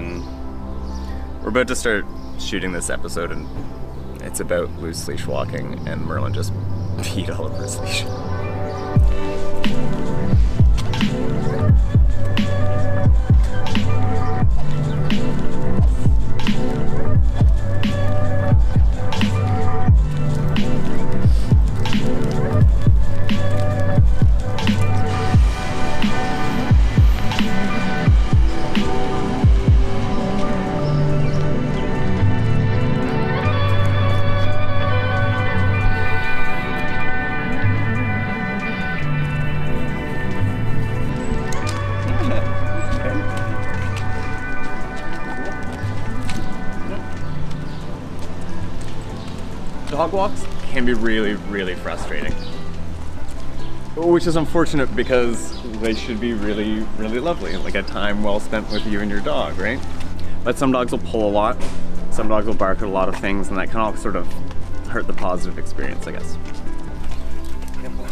then we're about to start shooting this episode, and it's about loose leash walking, and Merlin just peed all over his leash. Dog walks can be really, really frustrating. Which is unfortunate because they should be really, really lovely, like a time well spent with you and your dog, right? But some dogs will pull a lot, some dogs will bark at a lot of things, and that can all sort of hurt the positive experience, I guess. Good boy.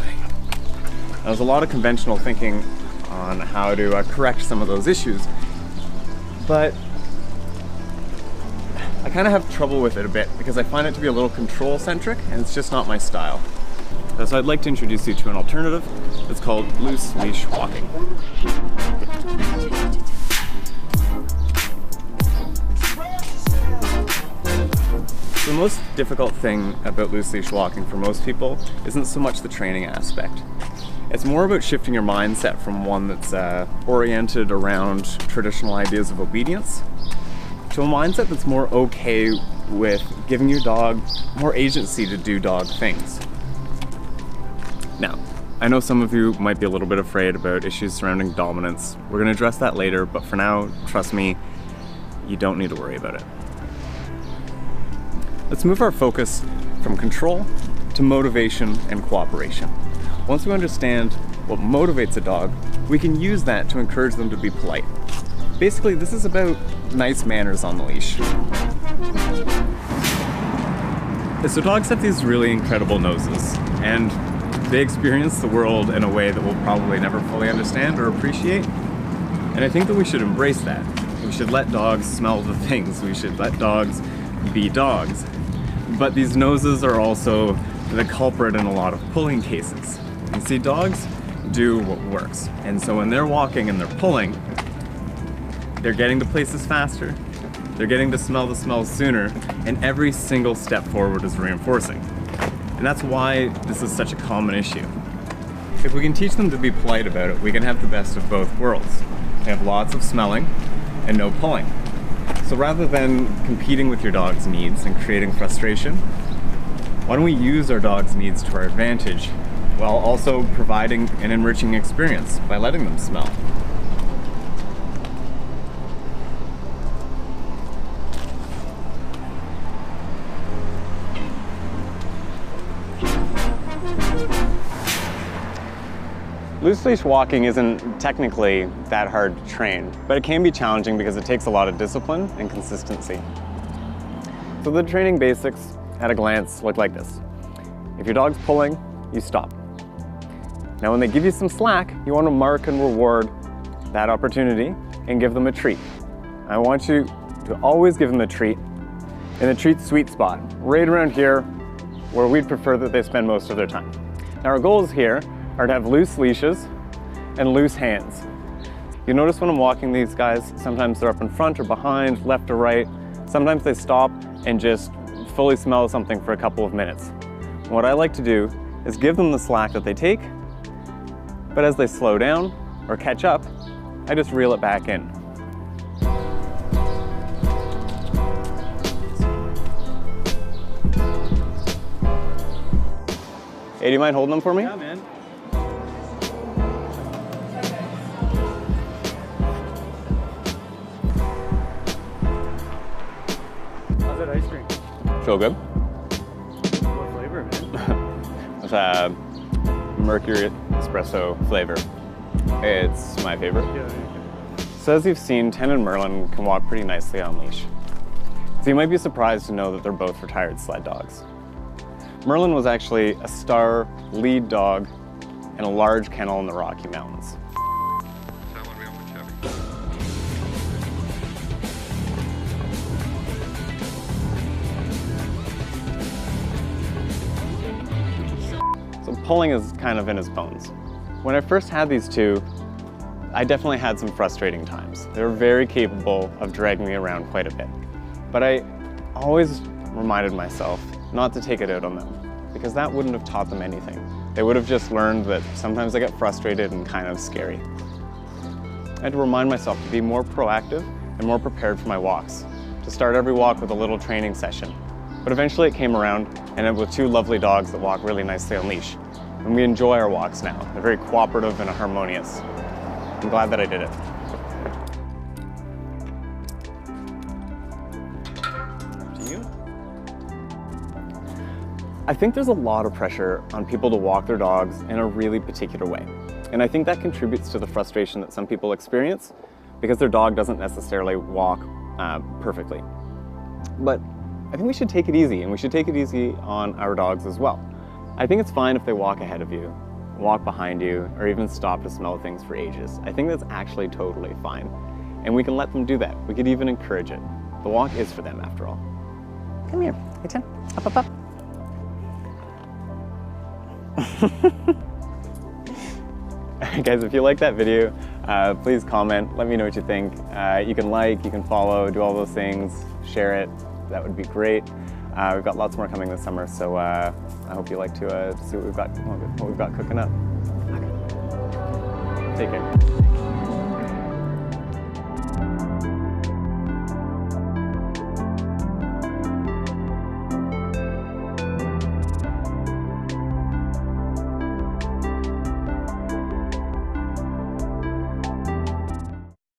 There's a lot of conventional thinking on how to correct some of those issues, but I kind of have trouble with it a bit because I find it to be a little control-centric, and it's just not my style. So I'd like to introduce you to an alternative. It's called loose leash walking. The most difficult thing about loose leash walking for most people isn't so much the training aspect. It's more about shifting your mindset from one that's oriented around traditional ideas of obedience to a mindset that's more okay with giving your dog more agency to do dog things. Now, I know some of you might be a little bit afraid about issues surrounding dominance. We're going to address that later, but for now, trust me, you don't need to worry about it. Let's move our focus from control to motivation and cooperation. Once we understand what motivates a dog, we can use that to encourage them to be polite. Basically, this is about nice manners on the leash. So dogs have these really incredible noses, and they experience the world in a way that we'll probably never fully understand or appreciate. And I think that we should embrace that. We should let dogs smell the things. We should let dogs be dogs. But these noses are also the culprit in a lot of pulling cases. You see, dogs do what works. And so when they're walking and they're pulling, they're getting to places faster, they're getting to smell the smells sooner, and every single step forward is reinforcing. And that's why this is such a common issue. If we can teach them to be polite about it, we can have the best of both worlds. They have lots of smelling and no pulling. So rather than competing with your dog's needs and creating frustration, why don't we use our dog's needs to our advantage while also providing an enriching experience by letting them smell. Loose leash walking isn't technically that hard to train, but it can be challenging because it takes a lot of discipline and consistency. So the training basics at a glance look like this. If your dog's pulling, you stop. Now when they give you some slack, you want to mark and reward that opportunity and give them a treat. I want you to always give them a treat in the treat sweet spot, right around here where we'd prefer that they spend most of their time. Now our goals here are to have loose leashes and loose hands. You notice when I'm walking these guys, sometimes they're up in front or behind, left or right. Sometimes they stop and just fully smell something for a couple of minutes. What I like to do is give them the slack that they take, but as they slow down or catch up, I just reel it back in. Hey, do you mind holding them for me? Yeah, man. How's that ice cream? Feel good? What flavor, man? With Mercury espresso flavor. It's my favorite. Yeah. So as you've seen, Ten and Merlin can walk pretty nicely on leash. So you might be surprised to know that they're both retired sled dogs. Merlin was actually a star lead dog in a large kennel in the Rocky Mountains. pulling is kind of in his bones. When I first had these two, I definitely had some frustrating times. They were very capable of dragging me around quite a bit. But I always reminded myself not to take it out on them, because that wouldn't have taught them anything. They would have just learned that sometimes I get frustrated and kind of scary. I had to remind myself to be more proactive and more prepared for my walks, to start every walk with a little training session. But eventually it came around, and it was two lovely dogs that walk really nicely on leash. And we enjoy our walks now. They're very cooperative and harmonious. I'm glad that I did it. Up to you. I think there's a lot of pressure on people to walk their dogs in a really particular way. And I think that contributes to the frustration that some people experience because their dog doesn't necessarily walk perfectly. But I think we should take it easy, and we should take it easy on our dogs as well. I think it's fine if they walk ahead of you, walk behind you, or even stop to smell things for ages. I think that's actually totally fine. And we can let them do that. We could even encourage it. The walk is for them after all. Come here, hey Tim, up, up, up. Guys, if you like that video, please comment, let me know what you think. You can like, you can follow, do all those things, share it. That would be great. We've got lots more coming this summer, so I hope you like to see what we've got cooking up. Okay. Take care.